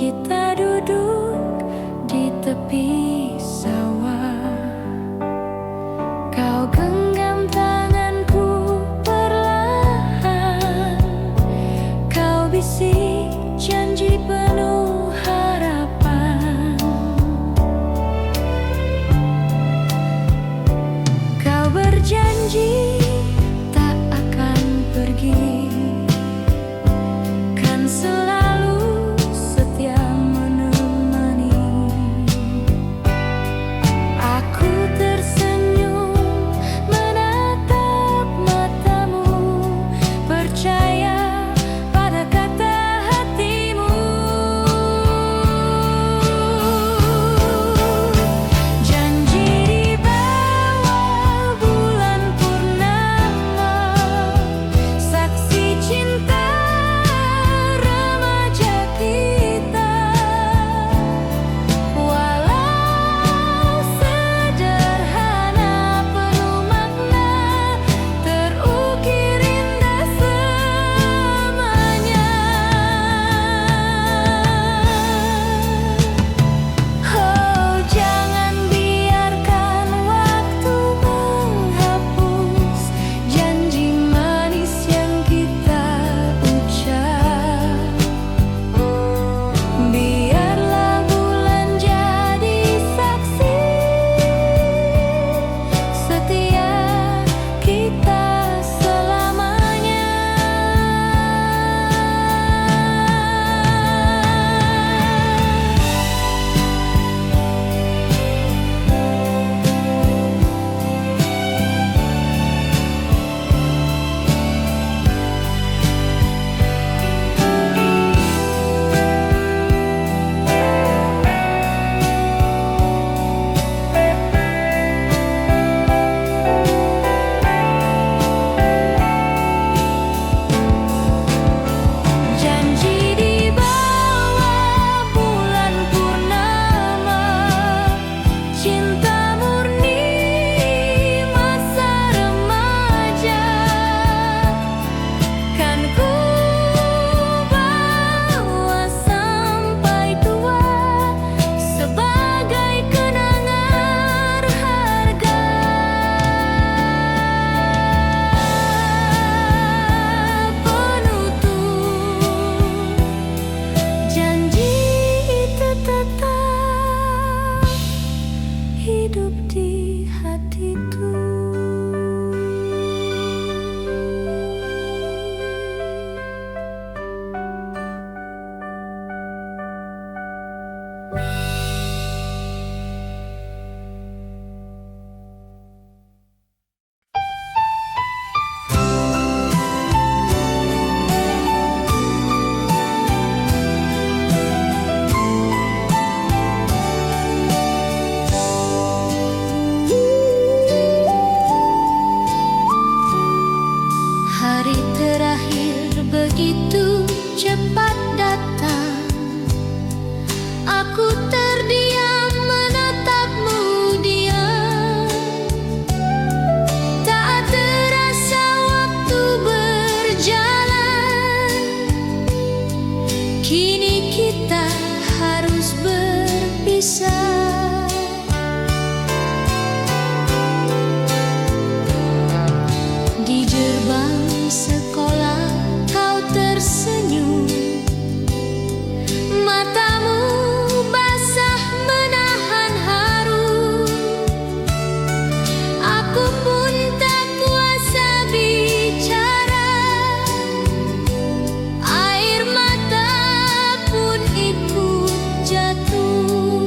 Kita duduk di tepi sawah. Kau genggam tanganku perlahan. Kau bisik janji penuh harapan. Kau berjanji tak akan pergi, kan selalu setia menemani. Aku tersenyum menatap matamu, percaya pada kata hatimu. Janji di bawah bulan purnama, saksi cinta remaja kita. Walau sederhana penuh makna, terukir indah selamanya. Oh, jangan biarkan waktu menghapus janji manis yang kita ucap. Biarlah bulan jadi saksi setia kita selamanya. Janji di bawah bulan purnama, cinta murni masa remaja, kan ku bawa sampai tua sebagai kenangan harga. Penutup janji itu tetap hidup di hatiku. Hari terakhir begitu cepat datang. Aku terdiam menatapmu diam. Tak terasa waktu berjalan. Kini kita harus berpisah. Di gerbang sekolah kau tersenyum, matamu basah menahan haru. Aku pun tak kuasa bicara, air mata pun ikut jatuh.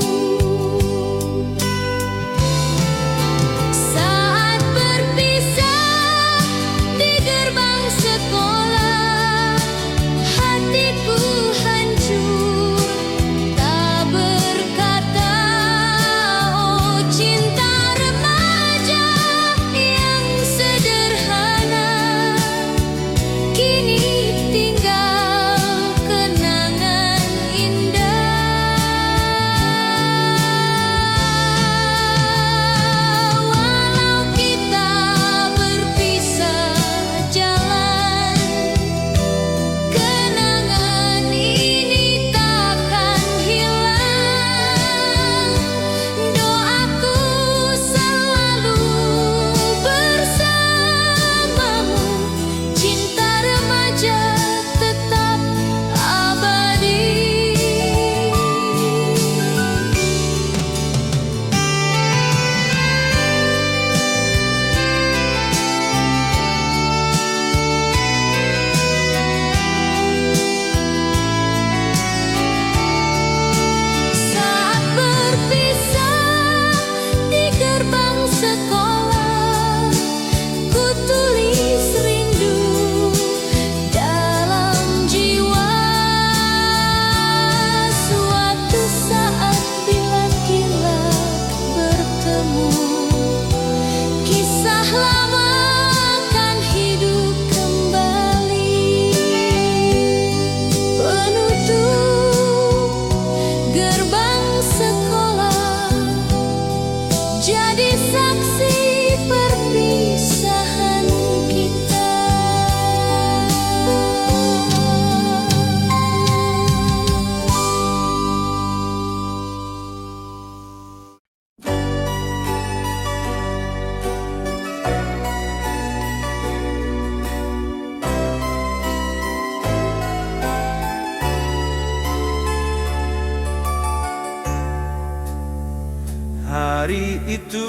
Hari itu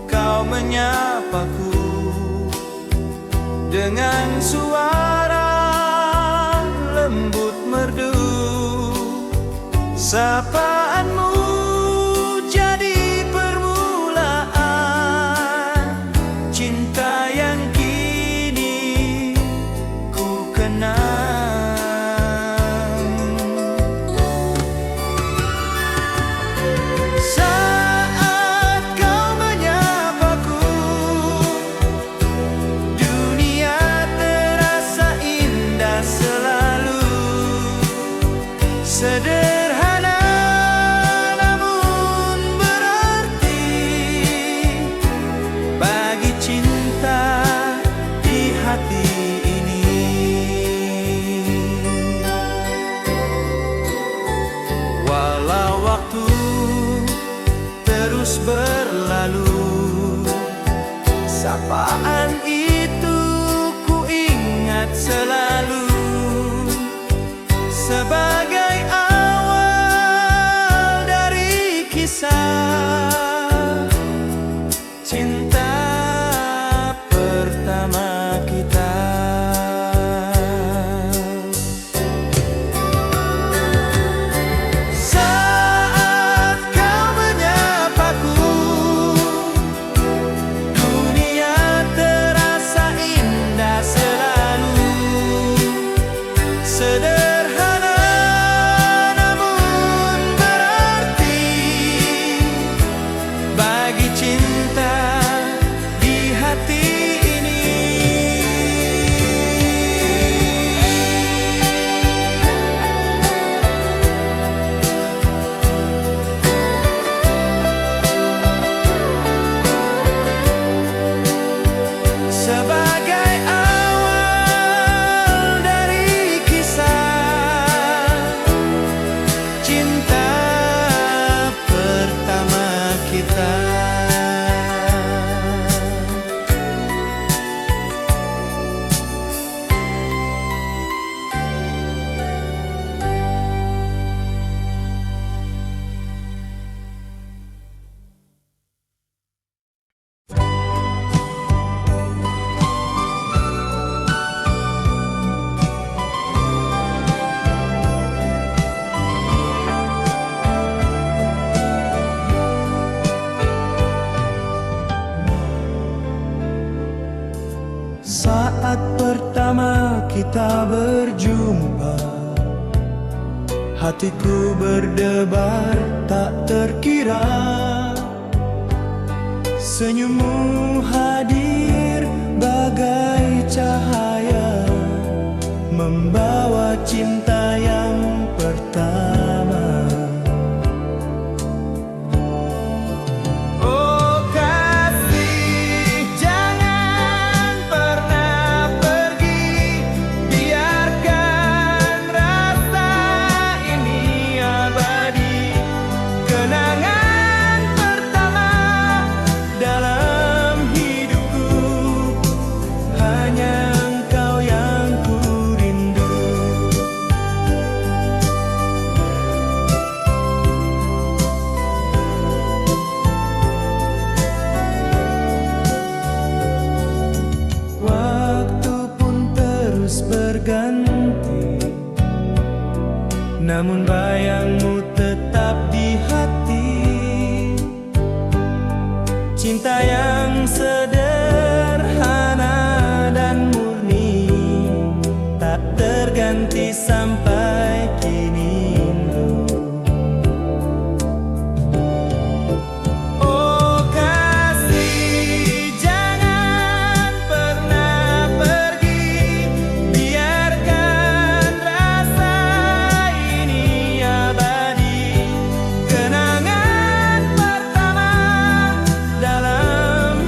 kau menyapaku dengan suara lembut merdu. Sapaanmu jadi permulaan cinta yang kini ku kenang. Saat kau menyapaku, dunia terasa indah selalu. Sederhana namun berarti bagi cinta di hati ini. Walau waktu terus berlalu, sapaan itu ku ingat selalu sebagai awal dari kisah cinta pertama kita. Saat kau menyapaku, dunia terasa indah selalu. Sederhana namun berarti bagi cinta di hati ini. Sebagai awal dari kisah cinta pertama kita. Saat pertama kita berjumpa, hatiku berdebar tak terkira. Senyummu hadir bagai cahaya, membawa cinta yang pertama. Oh kasih, jangan pernah pergi, biarkan rasa ini abadi. Kenangan pertama dalam hidupku, hanya engkau yang ku rindu. Waktu pun terus berganti, namun bayangmu tetap di hati. Cinta yang sederhana dan murni, tak terganti sampai kini. Oh kasih, jangan pernah pergi, biarkan rasa ini abadi. Kenangan pertama dalam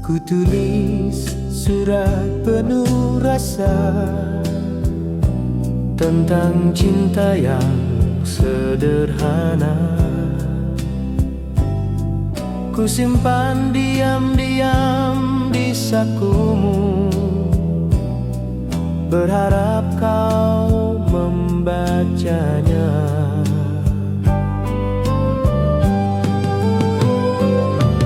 Ku tulis surat penuh rasa tentang cinta yang sederhana. Ku simpan diam-diam di sakumu, berharap kau membacanya.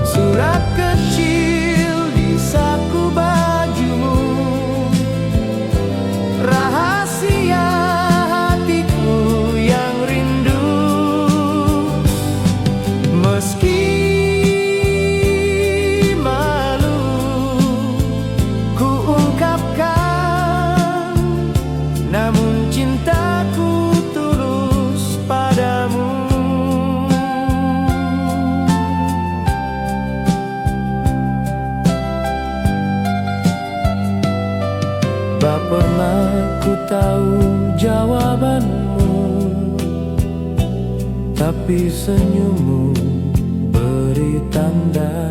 Surat kecil di saku bajumu, rahasia hatiku yang rindu. Meski malu ku ungkapkan, namun cintaku tulus padamu. Tak pernah ku tahu jawabanmu, tapi senyummu beri tanda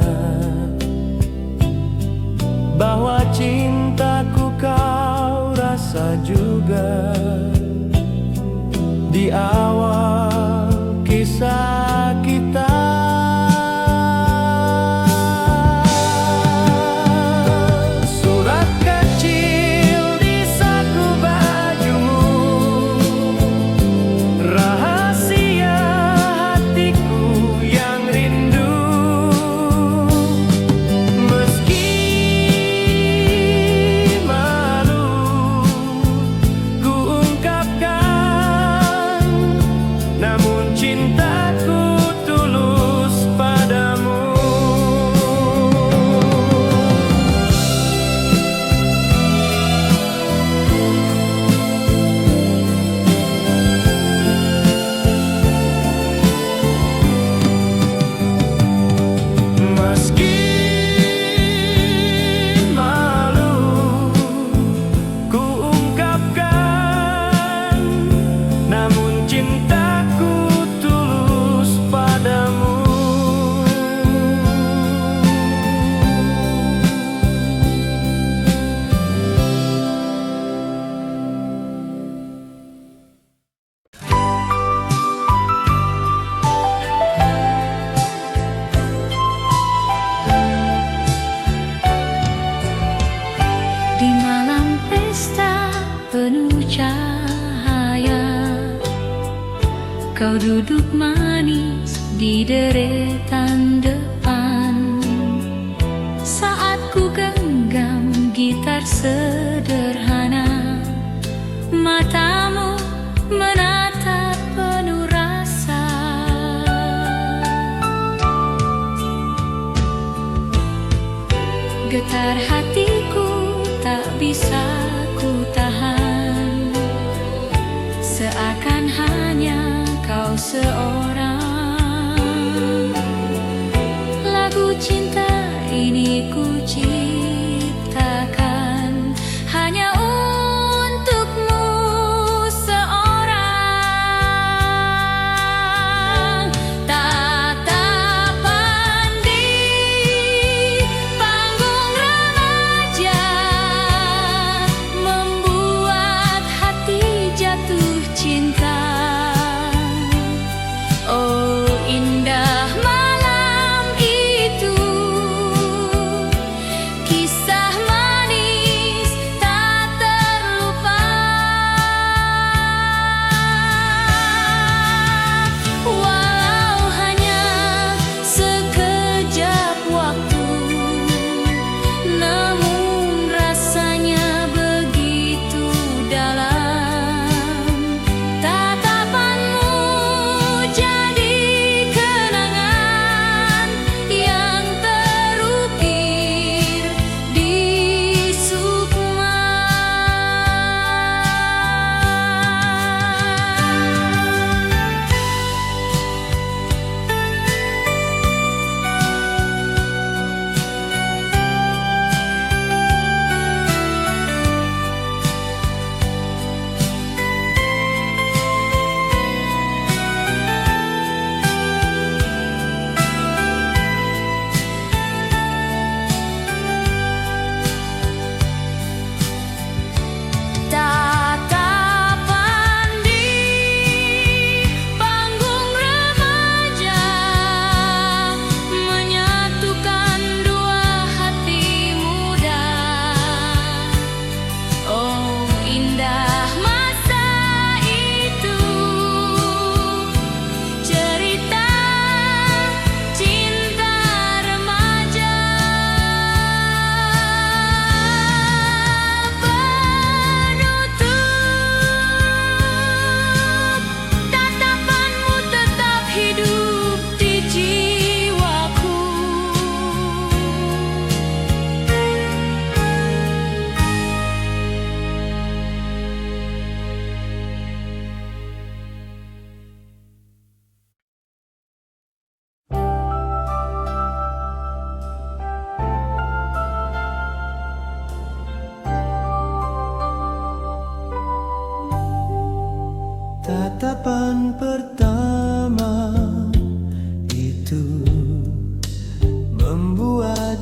bahwa cintaku kau rasa juga. Di awal kisah kita, di malam pesta penuh cahaya, kau duduk manis di deretan depan. Saat ku genggam gitar sederhana, matamu menatap penuh rasa. Getar hatiku tak bisa ku tahan, seakan hanya kau seorang. Lagu cinta ini ku ciptakan hanya untukmu seorang. Tatapan di panggung remaja membuat hati jatuh cinta. Oh indah malam itu,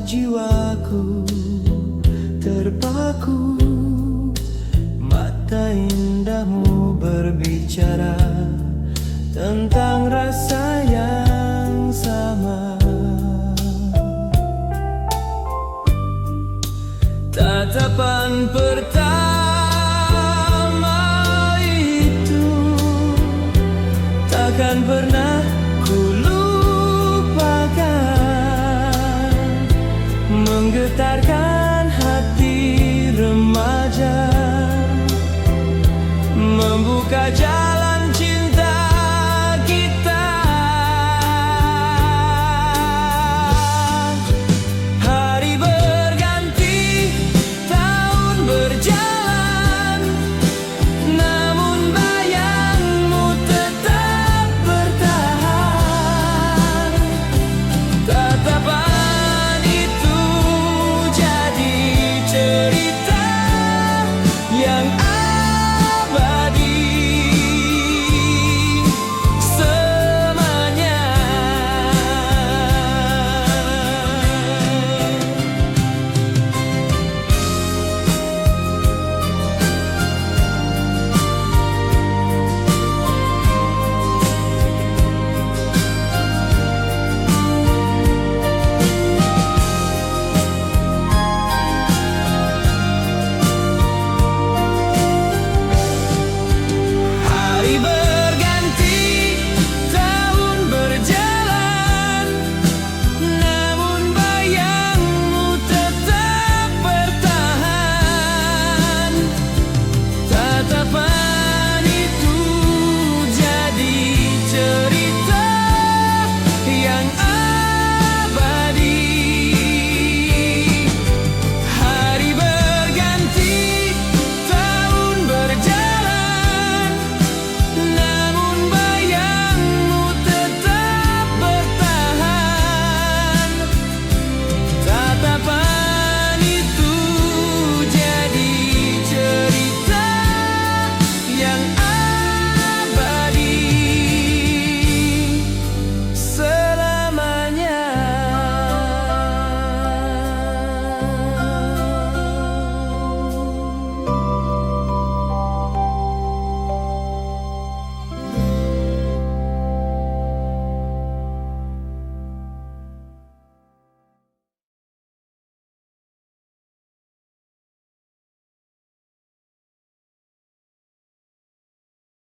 jiwaku terpaku. Mata indahmu berbicara tentang rasa yang sama. Tatapan pertama itu takkan pernah ku lupakan, menggetarkan hati remaja, membuka jalan